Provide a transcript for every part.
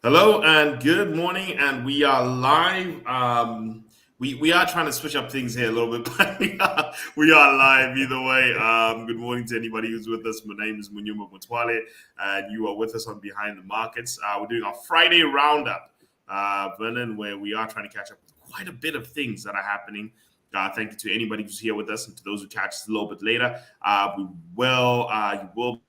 Hello and good morning, and we are live. We are trying to switch up things here a little bit, but we are live either way. Good morning to anybody who's with us. My name is Munyuma Mutwale, and you are with us on Behind the Markets. We're doing our Friday roundup, Vernon, where we are trying to catch up with quite a bit of things that are happening. Thank you to anybody who's here with us, and to those who catch us a little bit later. You will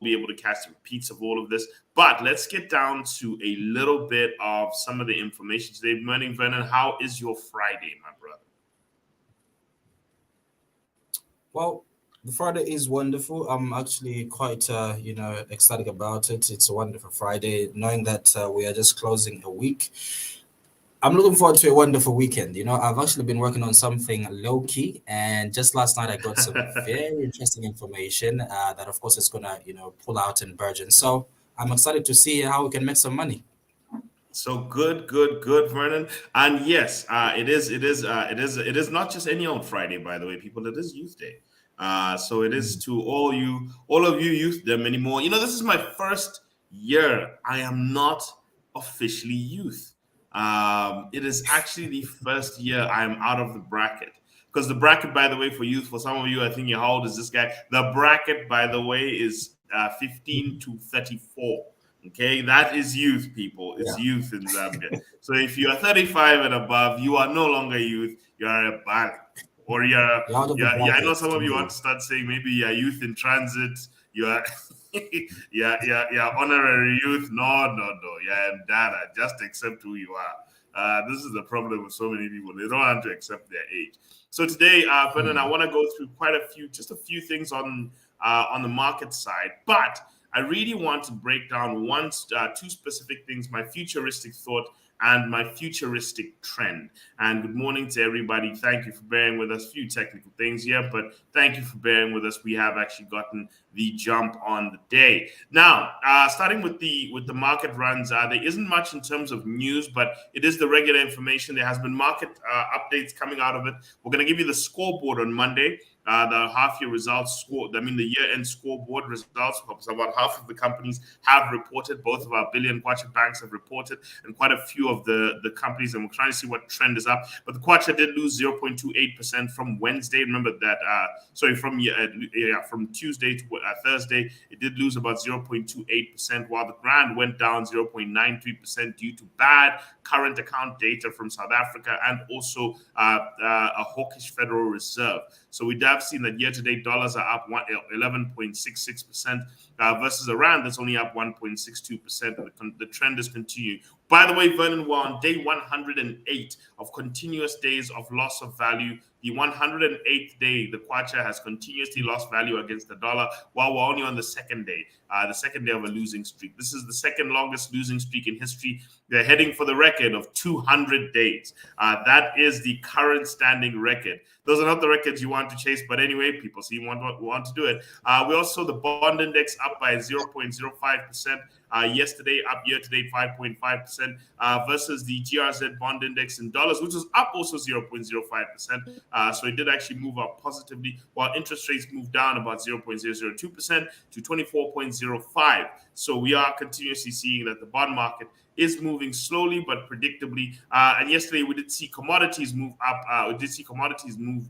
be able to catch the repeats of all of this. But let's get down to a little bit of some of the information today. Morning, Vernon. How is your Friday, my brother? Well, the Friday is wonderful. I'm actually quite, ecstatic about it. It's a wonderful Friday, knowing that we are just closing a week. I'm looking forward to a wonderful weekend. I've actually been working on something low key, and just last night I got some very interesting information that, of course, is gonna, pull out and burgeon. So I'm excited to see how we can make some money. So good, good, good, Vernon. And yes, it is not just any old Friday, by the way, people. It is Youth Day. So it is Mm. to all of you youth, them anymore. This is my first year. I am not officially youth. It is actually the first year I am out of the bracket. Because the bracket, by the way, for youth, for some of you, I think, how old is this guy? The bracket, by the way, is 15 to 34. Okay, that is youth, people. It's Yeah, youth in Zambia. So if you are 35 and above, you are no longer youth. You are a bal, or you're out of the yeah. I know bracket some of you want indeed. to start saying maybe you're youth in transit. You are yeah, honorary youth. No, no, no. Yeah, and data. Just accept who you are. This is the problem with so many people. They don't want to accept their age. So today, Vernon, I Hmm. want to go through just a few things on the market side, but I really want to break down two specific things: my futuristic thought and my futuristic trend. And good morning to everybody. Thank you for bearing with us. Few technical things here, but thank you for bearing with us. We have actually gotten the jump on the day. Now, starting with the market runs, there isn't much in terms of news, but it is the regular information. There has been market updates coming out of it. We're going to give you the scoreboard on Monday, the half year results score. I mean, the year end scoreboard results. Because about half of the companies have reported. Both of our billion Kwacha banks have reported, and quite a few of the companies. And we're trying to see what trend is up. But the Kwacha did lose 0.28% from Wednesday. Remember that? Sorry, from Tuesday to Thursday, it did lose about 0.28%, while the Rand went down 0.93% due to bad current account data from South Africa and also a hawkish Federal Reserve. So we have seen that year-to-date dollars are up 11.66% versus a rand that's only up 1.62%. The trend is continuing. By the way, Vernon, we're on day 108 of continuous days of loss of value. The 108th day, the kwacha has continuously lost value against the dollar, while we're only on the second day of a losing streak. This is the second longest losing streak in history. They're heading for the record of 200 days. That is the current standing record. Those are not the records you want to chase, but anyway, people see want to do it. We also saw the bond index up by 0.05%. Yesterday, up year to date 5.5%, versus the GRZ bond index in dollars, which was up also 0.05%. So it did actually move up positively, while interest rates moved down about 0.002% to 24.05. So we are continuously seeing that the bond market is moving slowly but predictably. And yesterday we did see commodities move up. We did see commodities move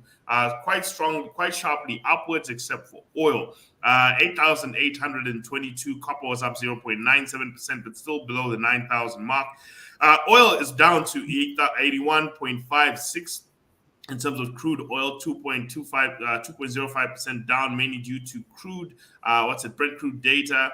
quite strong, quite sharply upwards, except for oil. 8,822. Copper was up 0.97%, but still below the 9,000 mark. Oil is down to 81.56 in terms of crude oil, 2.05% down, mainly due to Brent crude data.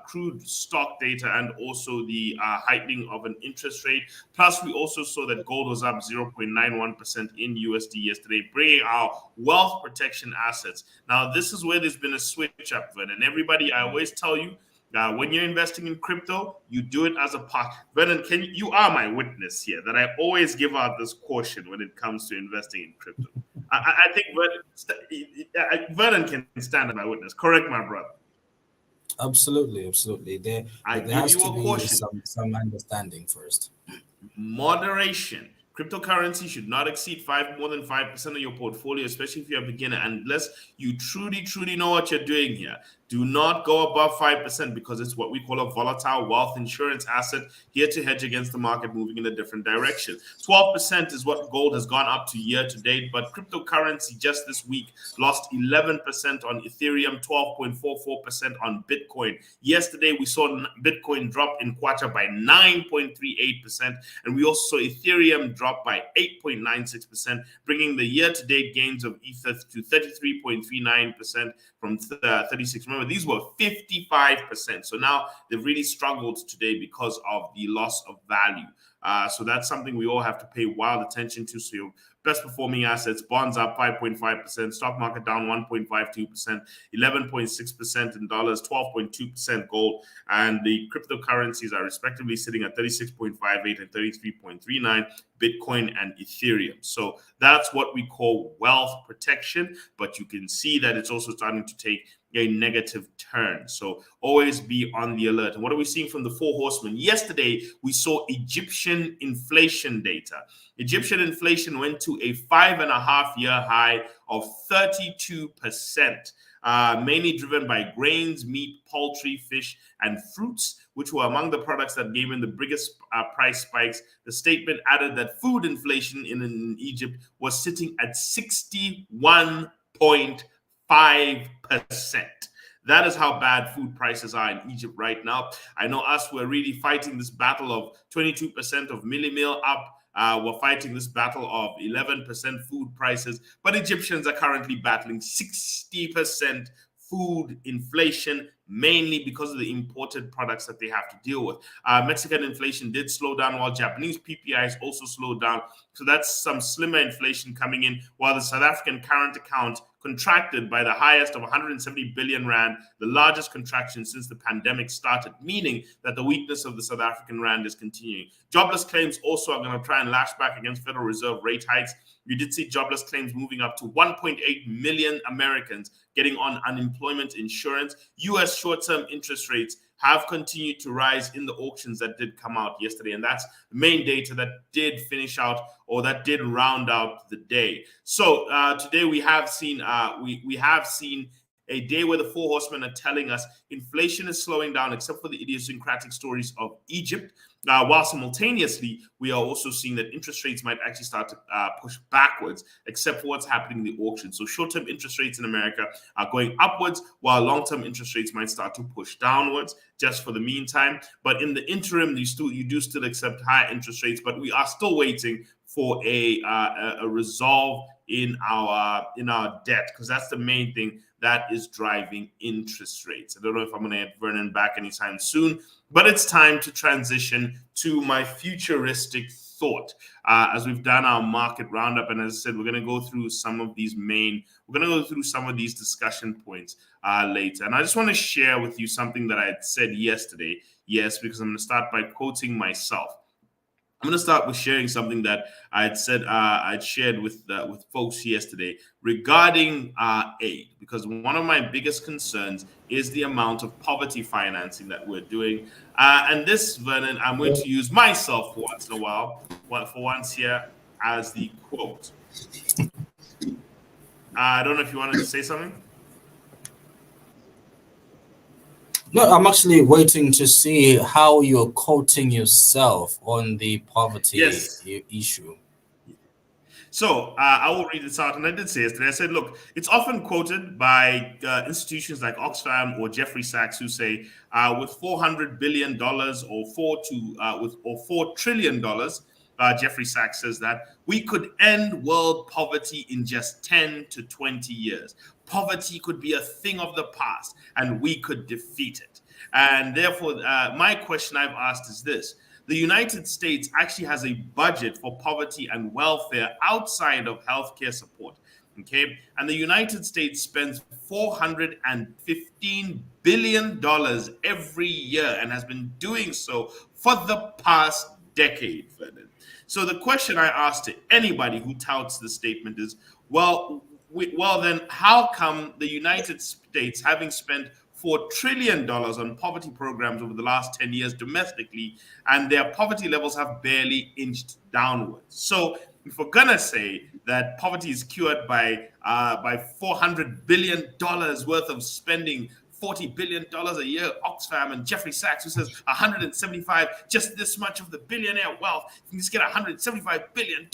Crude stock data, and also the heightening of an interest rate. Plus, we also saw that gold was up 0.91% in USD yesterday, bringing our wealth protection assets. Now, this is where there's been a switch up, and everybody, I always tell you, when you're investing in crypto, you do it as a part. Vernon, you are my witness here that I always give out this caution when it comes to investing in crypto. I think Vernon can stand as my witness. Correct, my brother. Absolutely, absolutely. There, I there give has you to a be caution. some understanding first. Moderation Cryptocurrency should not exceed more than 5% of your portfolio, especially if you're a beginner, unless you truly know what you're doing here. Do not go above 5% because it's what we call a volatile wealth insurance asset here to hedge against the market moving in a different direction. 12% is what gold has gone up to year to date, but cryptocurrency just this week lost 11% on Ethereum, 12.44% on Bitcoin. Yesterday, we saw Bitcoin drop in Kwacha by 9.38%, and we also saw Ethereum drop by 8.96%, bringing the year-to-date gains of Ether to 33.39% from 36. Remember, these were 55%. So now they've really struggled today because of the loss of value. So that's something we all have to pay wild attention to. So your best performing assets, bonds up 5.5%, stock market down 1.52%, 11.6% in dollars, 12.2% gold, and the cryptocurrencies are respectively sitting at 36.58 and 33.39, Bitcoin and Ethereum. So that's what we call wealth protection, but you can see that it's also starting to take a negative turn. So always be on the alert. And what are we seeing from the four horsemen? Yesterday, we saw Egyptian inflation data. Egyptian inflation went to a 5.5-year high of 32%, mainly driven by grains, meat, poultry, fish, and fruits, which were among the products that gave in the biggest price spikes. The statement added that food inflation in Egypt was sitting at 61.5%. That is how bad food prices are in Egypt right now. I know we're really fighting this battle of 22% of milli meal up. We're fighting this battle of 11% food prices, but Egyptians are currently battling 60% food inflation, mainly because of the imported products that they have to deal with. Mexican inflation did slow down, while Japanese PPIs also slowed down. So that's some slimmer inflation coming in, while the South African current account contracted by the highest of 170 billion rand, the largest contraction since the pandemic started, meaning that the weakness of the South African rand is continuing. Jobless claims also are going to try and lash back against Federal Reserve rate hikes. You did see jobless claims moving up to 1.8 million Americans getting on unemployment insurance. U.S. short-term interest rates have continued to rise in the auctions that did come out yesterday. And that's the main data that did finish out, or that did round out the day. So today we have seen we have seen a day where the four horsemen are telling us inflation is slowing down, except for the idiosyncratic stories of Egypt. While simultaneously, we are also seeing that interest rates might actually start to push backwards, except for what's happening in the auction. So short-term interest rates in America are going upwards, while long-term interest rates might start to push downwards just for the meantime. But in the interim, you do still accept higher interest rates, but we are still waiting for a resolve in our debt, because that's the main thing that is driving interest rates. I don't know if I'm going to get Vernon back anytime soon, but it's time to transition to my futuristic thought. As we've done our market roundup, and as I said, we're going to go through some of these discussion points later. And I just want to share with you something that I had said yesterday. Yes, because I'm going to start by quoting myself. I'm going to start with sharing something that I'd shared with folks yesterday regarding aid, because one of my biggest concerns is the amount of poverty financing that we're doing. And this, Vernon, I'm going to use myself for once in a while, for once here, as the quote. I don't know if you wanted to say something. No, I'm actually waiting to see how you're quoting yourself on the poverty issue. So I will read this out. And I did say yesterday, I said, look, it's often quoted by institutions like Oxfam or Jeffrey Sachs, who say with $400 billion or $4 trillion, Jeffrey Sachs says that we could end world poverty in just 10 to 20 years. Poverty could be a thing of the past, and we could defeat it. And therefore, my question I've asked is this. The United States actually has a budget for poverty and welfare outside of healthcare support. Okay. And the United States spends $415 billion every year and has been doing so for the past decade. So the question I ask to anybody who touts the statement is, well, then how come the United States, having spent $4 trillion on poverty programs over the last 10 years domestically, and their poverty levels have barely inched downwards. So if we're gonna say that poverty is cured by $400 billion worth of spending, $40 billion a year, Oxfam and Jeffrey Sachs, who says 175, just this much of the billionaire wealth, you can just get $175 billion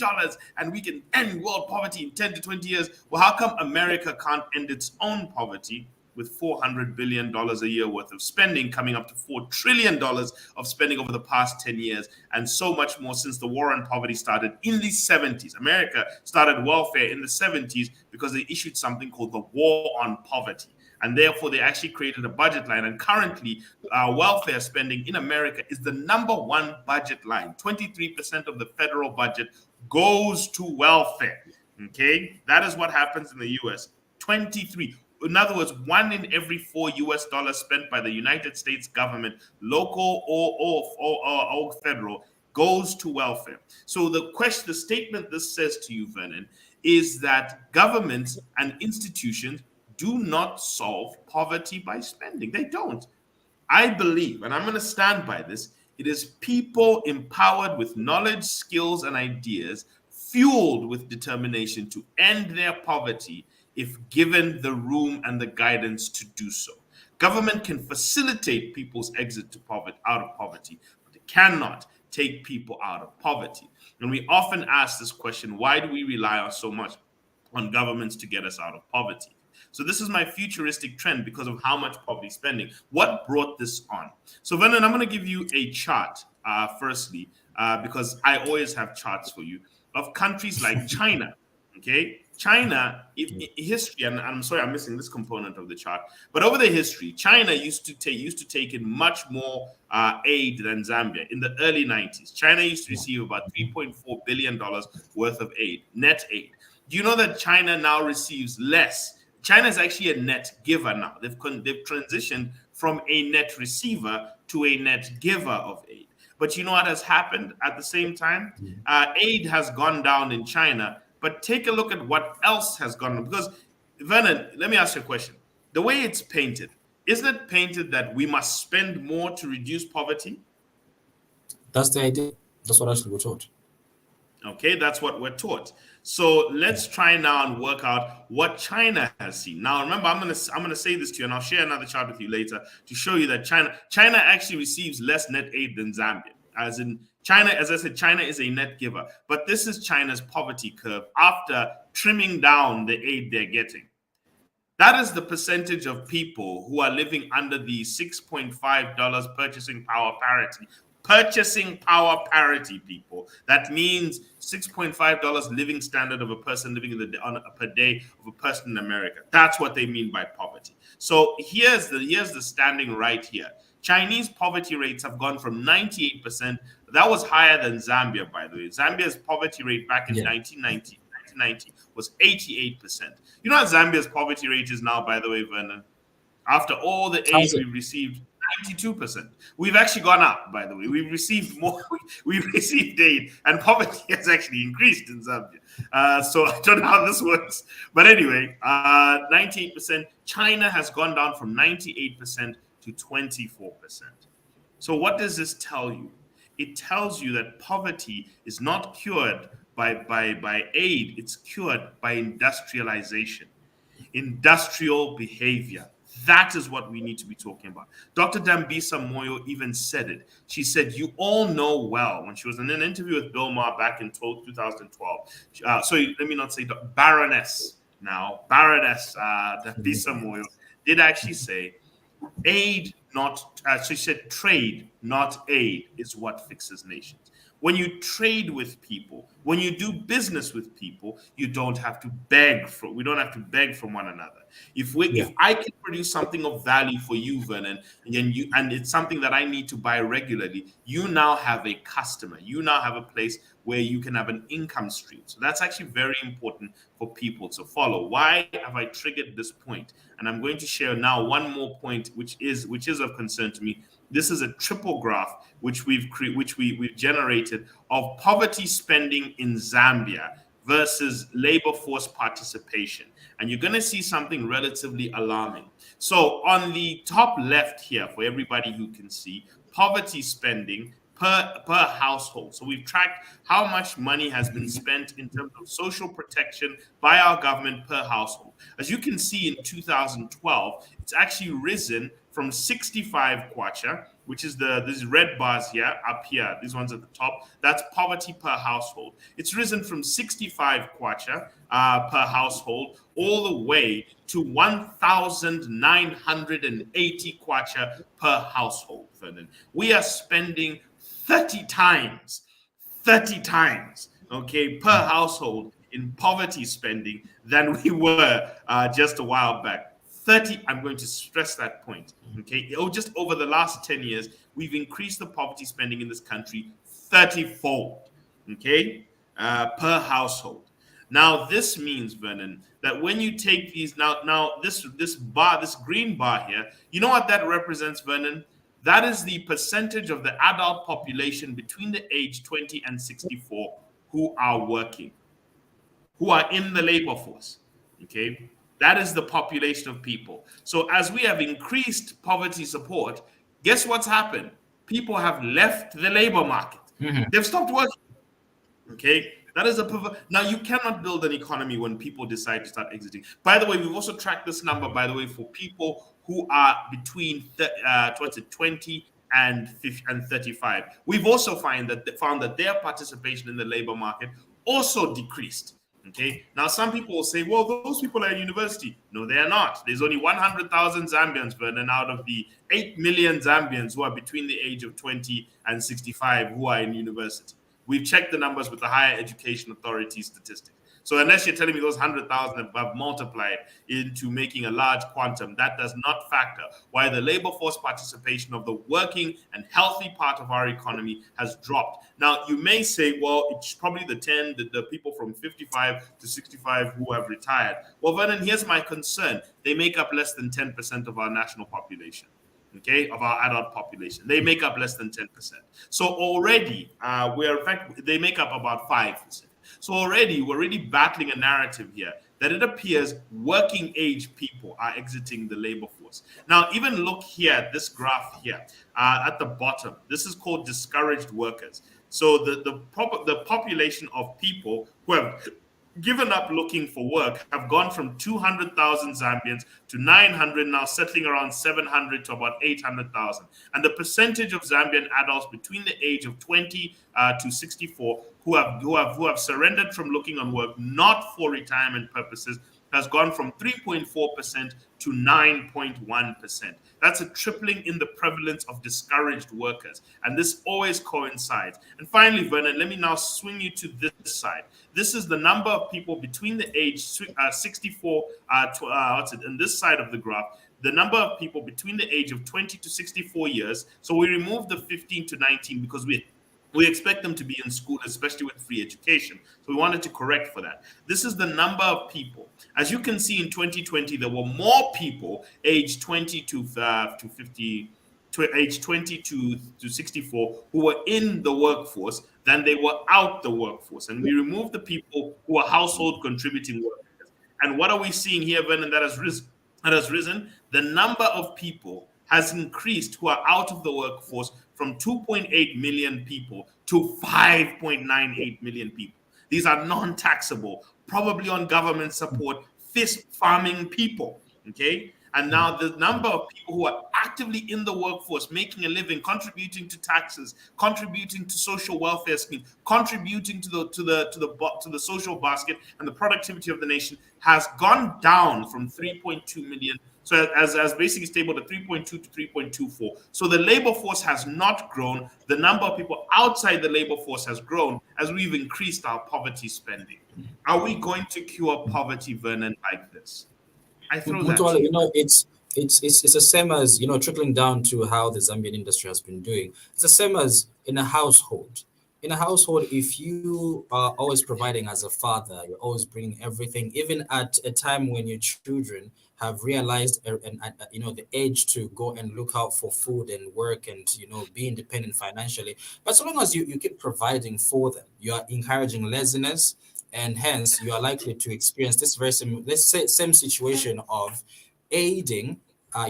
and we can end world poverty in 10 to 20 years. Well, how come America can't end its own poverty with $400 billion a year worth of spending, coming up to $4 trillion of spending over the past 10 years, and so much more since the war on poverty started in the 70s? America started welfare in the 70s because they issued something called the War on Poverty. And therefore, they actually created a budget line. And currently, welfare spending in America is the number one budget line. 23% of the federal budget goes to welfare. Okay, that is what happens in the US. 23. In other words, 1 in every 4 US dollars spent by the United States government, local or federal, goes to welfare. So the statement this says to you, Vernon, is that governments and institutions do not solve poverty by spending. They don't. I believe, and I'm going to stand by this, it is people empowered with knowledge, skills, and ideas, fueled with determination to end their poverty if given the room and the guidance to do so. Government can facilitate people's exit to out of poverty, but it cannot take people out of poverty. And we often ask this question, why do we rely on so much on governments to get us out of poverty? So this is my futuristic trend because of how much poverty spending. What brought this on? So Vernon, I'm going to give you a chart, firstly, because I always have charts for you, of countries like China, okay? China, history, and I'm sorry I'm missing this component of the chart, but over the history, China used to take in much more aid than Zambia. In the early 90s, China used to receive about $3.4 billion worth of aid, net aid. Do you know that China now receives less? China is actually a net giver now. They've transitioned from a net receiver to a net giver of aid. But you know what has happened at the same time? Aid has gone down in China. But take a look at what else has gone on. Because, Vernon, let me ask you a question. The way it's painted, isn't it painted that we must spend more to reduce poverty? That's the idea. That's what actually we're taught. Okay, that's what we're taught. So let's try now and work out what China has seen. Now, remember, I'm gonna say this to you, and I'll share another chart with you later to show you that China actually receives less net aid than Zambia. As in China, as I said, China is a net giver. But this is China's poverty curve after trimming down the aid they're getting. That is the percentage of people who are living under the $6.5 purchasing power parity. Purchasing power parity, people. That means $6.5 living standard of a person living per day of a person in America. That's what they mean by poverty. So here's the standing right here. Chinese poverty rates have gone from 98%. That was higher than Zambia, by the way. Zambia's poverty rate back in 1990 was 88%. You know what Zambia's poverty rate is now, by the way, Vernon? After all the aid we've received, 92%. We've actually gone up, by the way. We've received more. We've received aid, and poverty has actually increased in Zambia. So I don't know how this works. But anyway, 98%. China has gone down from 98% to 24%. So what does this tell you? It tells you that poverty is not cured by aid. It's cured by industrialization, industrial behavior. That is what we need to be talking about. Dr. Dambisa Moyo even said it. She said, you all know well, when she was in an interview with Bill Maher back in 2012. Sorry, let me not say Baroness Dambisa Moyo did actually say, aid, not, she said, trade, not aid is what fixes nations. When you trade with people, when you do business with people, you don't have to beg we don't have to beg from one another. If I can produce something of value for you, Vernon, and it's something that I need to buy regularly, you now have a customer. You now have a place where you can have an income stream. So that's actually very important for people to follow. Why have I triggered this point? And I'm going to share now one more point, which is of concern to me. This is a triple graph which we've generated of poverty spending in Zambia versus labor force participation. And you're going to see something relatively alarming. So, on the top left here, for everybody who can see, poverty spending per household. So we've tracked how much money has been spent in terms of social protection by our government per household. As you can see, in 2012, it's actually risen from 65 kwacha, which is these red bars here, up here, these ones at the top. That's poverty per household. It's risen from 65 kwacha per household all the way to 1,980 kwacha per household, Vernon. We are spending 30 times, 30 times, okay, per household in poverty spending than we were just a while back. 30, I'm going to stress that point, okay? Just over the last 10 years, we've increased the poverty spending in this country 30-fold, okay, per household. Now, this means, Vernon, that when you take these, now this bar, this green bar here, you know what that represents, Vernon? That is the percentage of the adult population between the age 20 and 64 who are working, who are in the labor force. Okay, that is the population of people. So as we have increased poverty support, guess what's happened? People have left the labor market. They've stopped working. Okay, that is now you cannot build an economy when people decide to start exiting. By the way, we've also tracked this number, by the way, for people who are between 20 and 35. We've also found that their participation in the labor market also decreased. Okay. Now, some people will say, well, those people are in university. No, they are not. There's only 100,000 Zambians, Vernon, out of the 8 million Zambians who are between the age of 20 and 65 who are in university. We've checked the numbers with the Higher Education Authority statistics. So unless you're telling me those 100,000 have multiplied into making a large quantum, that does not factor why the labor force participation of the working and healthy part of our economy has dropped. Now, you may say, well, it's probably the people from 55 to 65 who have retired. Well, Vernon, here's my concern. They make up less than 10% of our national population. Okay, of our adult population. They make up less than 10%. So already, in fact, they make up about 5%. So already, we're really battling a narrative here that it appears working age people are exiting the labor force. Now, even look here at this graph here at the bottom. This is called discouraged workers. So the population of people who have given up looking for work have gone from 200,000 Zambians to 900, now settling around 700 to about 800,000. And the percentage of Zambian adults between the age of 20 to 64 who have surrendered from looking on work, not for retirement purposes, has gone from 3.4% to 9.1%. That's a tripling in the prevalence of discouraged workers. And this always coincides. And finally, Vernon, let me now swing you to this side. This is the number of people between the age 64, and this side of the graph, the number of people between the age of 20 to 64 years. So we remove the 15 to 19 because we expect them to be in school, especially with free education. So we wanted to correct for that. This is the number of people. As you can see, in 2020, there were more people aged 20 to 50, to age 20 to 64 who were in the workforce than they were out the workforce. And we removed the people who are household contributing workers. And what are we seeing here, Vernon, that has risen? The number of people has increased who are out of the workforce from 2.8 million people to 5.98 million people. These are non-taxable, probably on government support, fist farming people, okay? And now the number of people who are actively in the workforce, making a living, contributing to taxes, contributing to social welfare schemes, contributing to the social basket and the productivity of the nation has gone down from 3.2 million. So as basically stable at 3.2 to 3.24. So the labor force has not grown. The number of people outside the labor force has grown as we've increased our poverty spending. Are we going to cure poverty, Vernon, like this? I throw that to Mutwala, you. it's the same as trickling down to how the Zambian industry has been doing. It's the same as in a household. In a household, if you are always providing as a father, you're always bringing everything, even at a time when your children have realized the age to go and look out for food and work and be independent financially. But so long as you keep providing for them, you are encouraging laziness. and hence you are likely to experience this very same, let's say, same situation of aiding,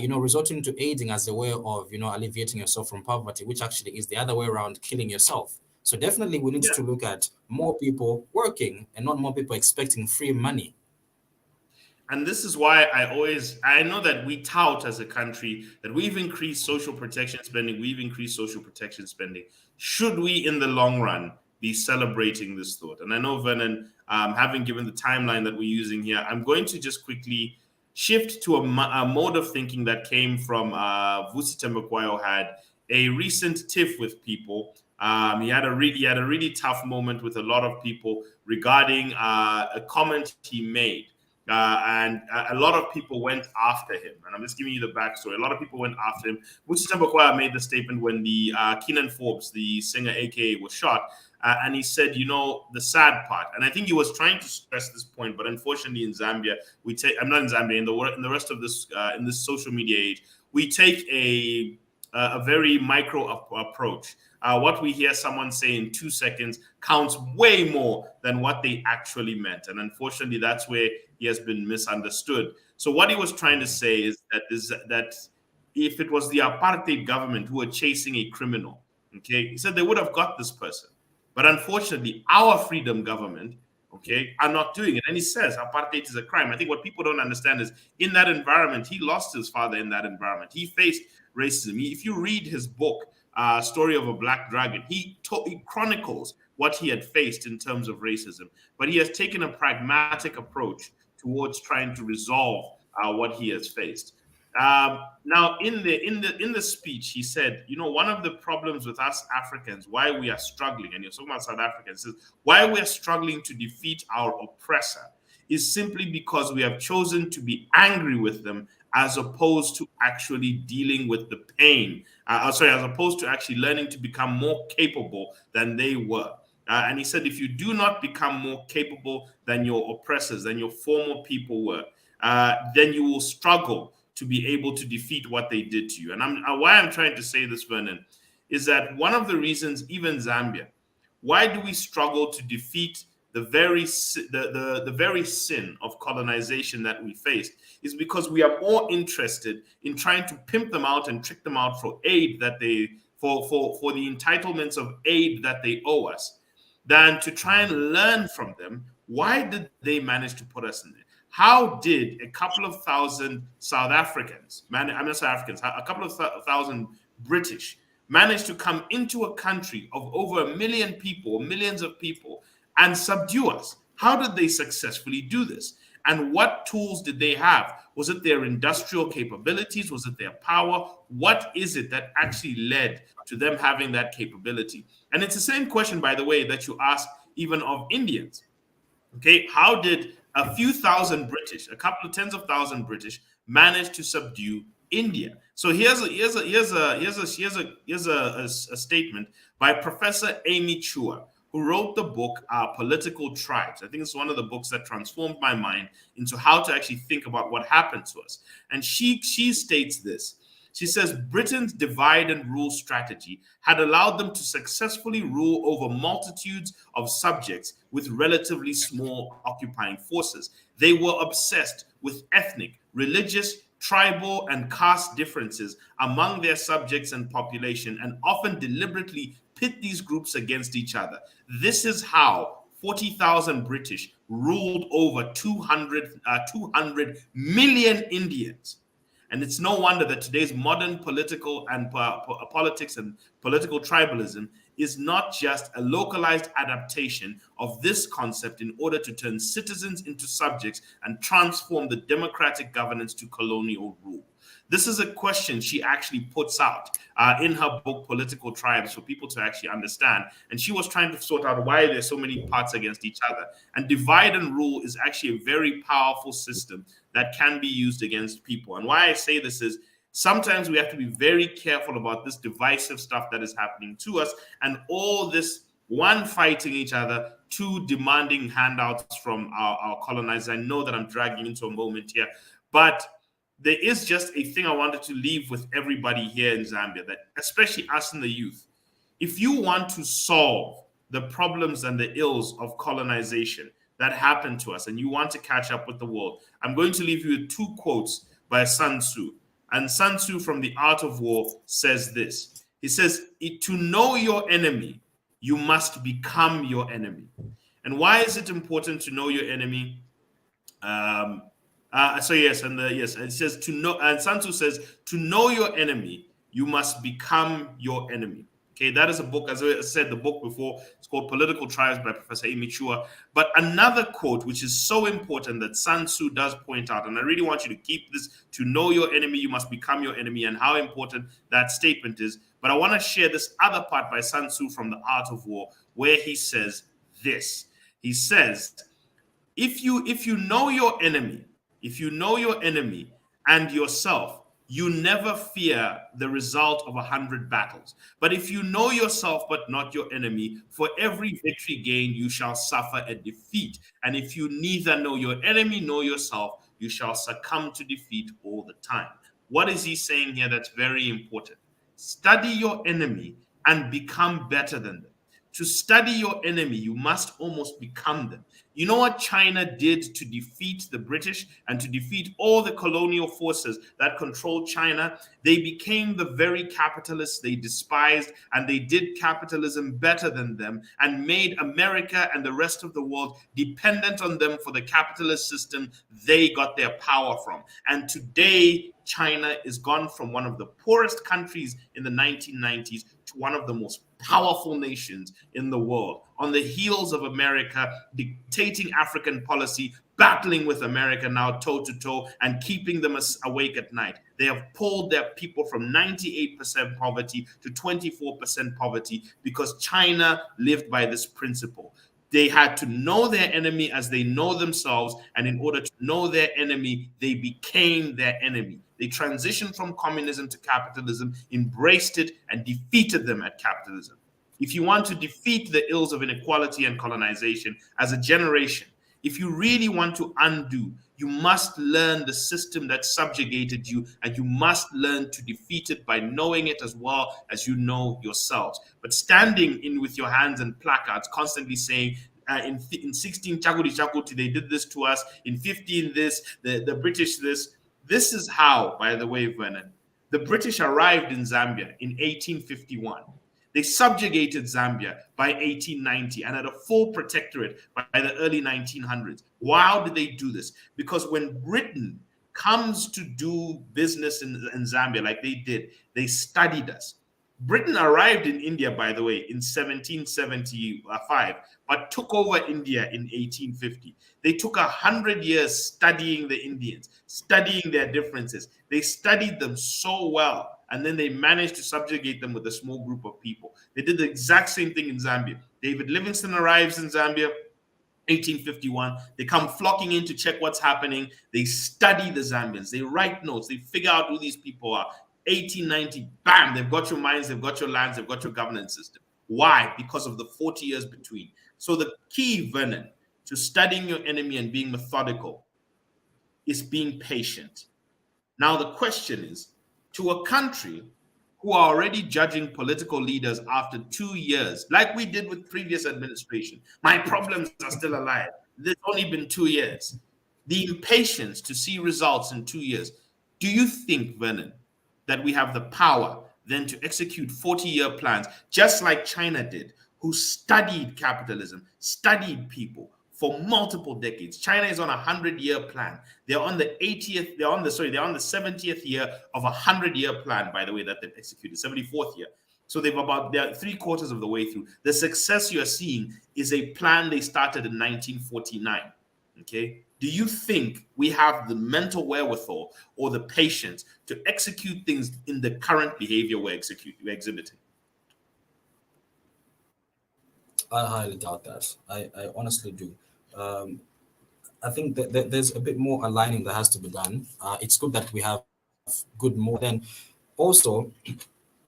resorting to aiding as a way of, alleviating yourself from poverty, which actually is the other way around, killing yourself. So definitely we need Yeah. to look at more people working and not more people expecting free money. And this is why I know that we tout as a country that we've increased social protection spending, we've increased social protection spending. Should we, in the long run, be celebrating this thought? And I know, Vernon, having given the timeline that we're using here, I'm going to just quickly shift to a mode of thinking that came from Vusi Tembakwayo had a recent tiff with people. He had a really tough moment with a lot of people regarding a comment he made, and a lot of people went after him. And I'm just giving you the backstory. A lot of people went after him. Busi Tambakwaya made the statement when the Keenan Forbes, the singer AKA, was shot. And he said, the sad part. And I think he was trying to stress this point, but unfortunately in Zambia, I'm not in Zambia, in the rest of this, in this social media age, we take a very micro approach. What we hear someone say in 2 seconds counts way more than what they actually meant. And unfortunately, that's where he has been misunderstood. So what he was trying to say is that if it was the apartheid government who were chasing a criminal, okay, he said they would have got this person. But unfortunately, our freedom government, okay, are not doing it. And he says apartheid is a crime. I think what people don't understand is in that environment, he lost his father in that environment. He faced racism. If you read his book, Story of a Black Dragon, he chronicles what he had faced in terms of racism. But he has taken a pragmatic approach towards trying to resolve what he has faced. Now, in the speech, he said, one of the problems with us Africans, why we are struggling, and you're talking about South Africans, is why we are struggling to defeat our oppressor is simply because we have chosen to be angry with them as opposed to actually dealing with the pain. As opposed to actually learning to become more capable than they were. And he said, if you do not become more capable than your oppressors, than your former people were, then you will struggle to be able to defeat what they did to you. And why I'm trying to say this, Vernon, is that one of the reasons, even Zambia, why do we struggle to defeat the very sin of colonization that we faced is because we are more interested in trying to pimp them out and trick them out for aid that they for the entitlements of aid that they owe us than to try and learn from them. Why did they manage to put us in there? How did a couple of thousand South Africans, I'm not South Africans, a couple of thousand British manage to come into a country of over 1 million people, millions of people, and subdue us? How did they successfully do this? And what tools did they have? Was it their industrial capabilities? Was it their power? What is it that actually led to them having that capability? And it's the same question, by the way, that you ask even of Indians. Okay, how did a few thousand British, a couple of tens of thousand British, manage to subdue India? So here's a statement by Professor Amy Chua, who wrote the book Political Tribes. I think it's one of the books that transformed my mind into how to actually think about what happened to us. And she states this. She says Britain's divide and rule strategy had allowed them to successfully rule over multitudes of subjects with relatively small occupying forces. They were obsessed with ethnic, religious, tribal, and caste differences among their subjects and population, and often deliberately pit these groups against each other. This is how 40,000 British ruled over 200 million Indians. And it's no wonder that today's modern political and politics and political tribalism is not just a localized adaptation of this concept in order to turn citizens into subjects and transform the democratic governance to colonial rule. This is a question she actually puts out in her book, Political Tribes, for people to actually understand. And she was trying to sort out why there's so many parts against each other. And divide and rule is actually a very powerful system that can be used against people. And why I say this is sometimes we have to be very careful about this divisive stuff that is happening to us and all this one fighting each other, two demanding handouts from our colonizers. I know that I'm dragging into a moment here, but there is just a thing I wanted to leave with everybody here in Zambia, that especially us in the youth, if you want to solve the problems and the ills of colonization, that happened to us and you want to catch up with the world, I'm going to leave you with two quotes by Sun Tzu. And Sun Tzu from The Art of War says this. He says, to know your enemy, you must become your enemy. And why is it important to know your enemy? So yes, it says to know, and Sun Tzu says, to know your enemy, you must become your enemy. Okay, that is a book, as I said, the book before, it's called Political Tribes by Professor Amy Chua. But another quote, which is so important that Sun Tzu does point out, and I really want you to keep this, to know your enemy, you must become your enemy, and how important that statement is. But I want to share this other part by Sun Tzu from The Art of War, where he says this. He says, if you know your enemy, and yourself, you never fear the result of 100 battles. But if you know yourself but not your enemy, for every victory gained, you shall suffer a defeat. And if you neither know your enemy nor yourself, you shall succumb to defeat all the time. What is he saying here that's very important? Study your enemy and become better than them. To study your enemy, you must almost become them. You know what China did to defeat the British and to defeat all the colonial forces that controlled China? They became the very capitalists they despised, and they did capitalism better than them and made America and the rest of the world dependent on them for the capitalist system they got their power from. And today, China is gone from one of the poorest countries in the 1990s to one of the most powerful nations in the world, on the heels of America dictating African policy, battling with America now toe to toe, and keeping them awake at night. They have pulled their people from 98% poverty to 24% poverty because China lived by this principle. They had to know their enemy as they know themselves, and in order to know their enemy, they became their enemy. They transitioned from communism to capitalism, embraced it, and defeated them at capitalism. If you want to defeat the ills of inequality and colonization as a generation, if you really want to undo, you must learn the system that subjugated you, and you must learn to defeat it by knowing it as well as you know yourselves. But standing in with your hands and placards, constantly saying, in 16 Chakuti Chakuti, they did this to us, in 15 this, the British this. This is how, by the way, Vernon, the British arrived in Zambia in 1851. They subjugated Zambia by 1890 and had a full protectorate by the early 1900s. Why did they do this? Because when Britain comes to do business in Zambia like they did, they studied us. Britain arrived in India, by the way, in 1775, but took over India in 1850. They took 100 years studying the Indians, studying their differences. They studied them so well, and then they managed to subjugate them with a small group of people. They did the exact same thing in Zambia. David Livingstone arrives in Zambia, 1851. They come flocking in to check what's happening. They study the Zambians. They write notes. They figure out who these people are. 1890, bam, they've got your mines, they've got your lands, they've got your governance system. Why? Because of the 40 years between. So the key, Vernon, to studying your enemy and being methodical is being patient. Now the question is, to a country who are already judging political leaders after 2 years, like we did with previous administration, my problems are still alive. There's only been 2 years. The impatience to see results in 2 years. Do you think, Vernon, that we have the power then to execute 40-year plans, just like China did, who studied capitalism, studied people for multiple decades? China is on a 100-year plan. They're on the 70th year of a 100-year plan, by the way, that they've executed, 74th year. So they're 3/4 of the way through. The success you're seeing is a plan they started in 1949. Okay. Do you think we have the mental wherewithal or the patience to execute things in the current behavior we're exhibiting? I highly doubt that. I honestly do. I think that there's a bit more aligning that has to be done. It's good that we have good more. Then also,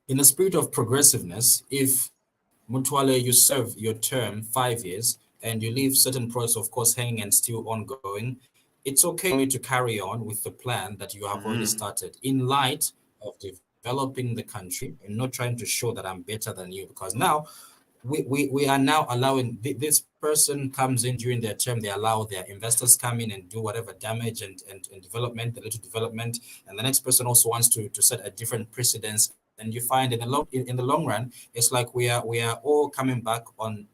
in a spirit of progressiveness, if Mutwale, you serve your term 5 years and you leave certain projects, of course, hanging and still ongoing, it's okay for me to carry on with the plan that you have already started in light of developing the country and not trying to show that I'm better than you. Because now we are now allowing this person comes in during their term, they allow their investors come in and do whatever damage and development, the little development, and the next person also wants to set a different precedence. And you find in the long run, it's like we are all coming back on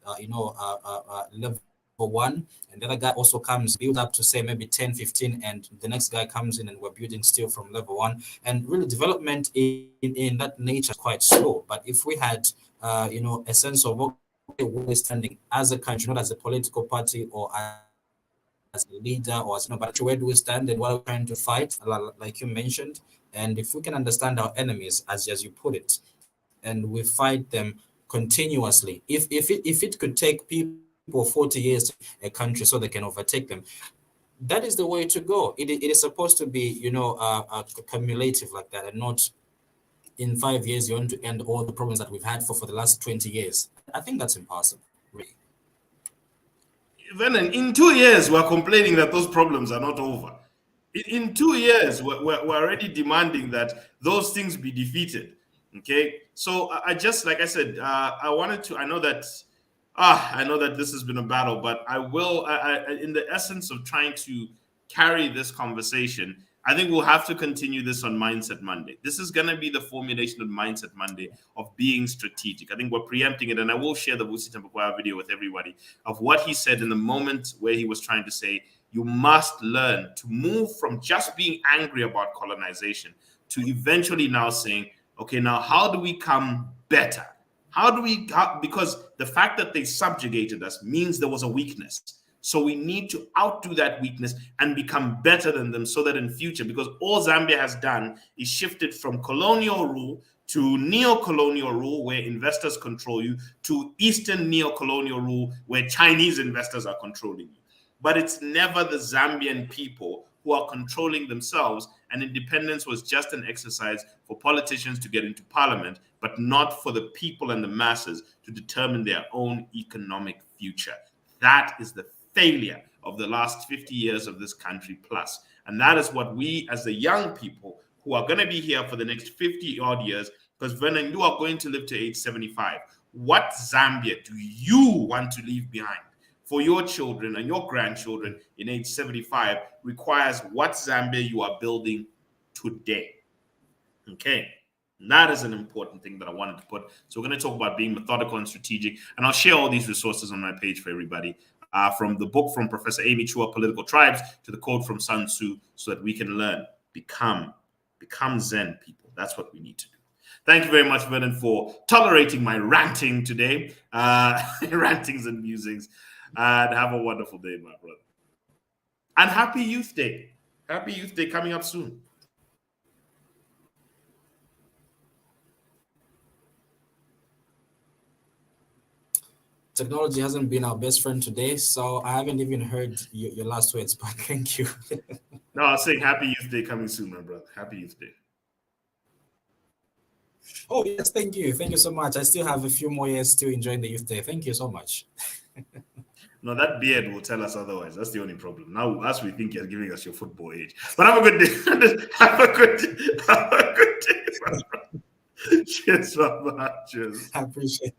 level one, and the other guy also comes build up to say maybe 10, 15, and the next guy comes in and we're building still from level one. And really development in that nature is quite slow. But if we had a sense of, okay, where we're standing as a country, not as a political party or as a leader or as but where do we stand and what are we trying to fight, like you mentioned. And if we can understand our enemies, as you put it, and we fight them continuously, if it could take people 40 years to a country so they can overtake them, that is the way to go. It is supposed to be, cumulative like that, and not in 5 years you want to end all the problems that we've had for the last 20 years. I think that's impossible, really. Then in 2 years, we're complaining that those problems are not over. In 2 years, we're already demanding that those things be defeated. Okay, so I just, like I said, I wanted to. I know that this has been a battle, but I will, in the essence of trying to carry this conversation, I think we'll have to continue this on Mindset Monday. This is going to be the formulation of Mindset Monday of being strategic. I think we're preempting it, and I will share the Vusi Tempokwa video with everybody of what he said in the moment where he was trying to say, you must learn to move from just being angry about colonization to eventually now saying, okay, now how do we come better? Because the fact that they subjugated us means there was a weakness. So we need to outdo that weakness and become better than them so that in future, because all Zambia has done is shifted from colonial rule to neo-colonial rule where investors control you to Eastern neo-colonial rule where Chinese investors are controlling you. But it's never the Zambian people who are controlling themselves, and independence was just an exercise for politicians to get into parliament, but not for the people and the masses to determine their own economic future. That is the failure of the last 50 years of this country plus. And that is what we, as the young people who are going to be here for the next 50 odd years, because when you are going to live to age 75, what Zambia do you want to leave behind for your children and your grandchildren in age 75 requires what Zambia you are building today. Okay. And that is an important thing that I wanted to put. So we're going to talk about being methodical and strategic. And I'll share all these resources on my page for everybody. From the book from Professor Amy Chua, Political Tribes, to the quote from Sun Tzu, so that we can learn, become Zen people. That's what we need to do. Thank you very much, Vernon, for tolerating my ranting today. Rantings and musings. And have a wonderful day, my brother. And happy Youth Day. Happy Youth Day coming up soon. Technology hasn't been our best friend today, so I haven't even heard your last words, but thank you. No, I was saying happy Youth Day coming soon, my brother. Happy Youth Day. Oh, yes, thank you. Thank you so much. I still have a few more years to enjoy the Youth Day. Thank you so much. No, that beard will tell us otherwise. That's the only problem. Now, as we think you're giving us your football age. But have a good day. Have a good day. Have a good day. Cheers, Baba. Cheers. I appreciate it.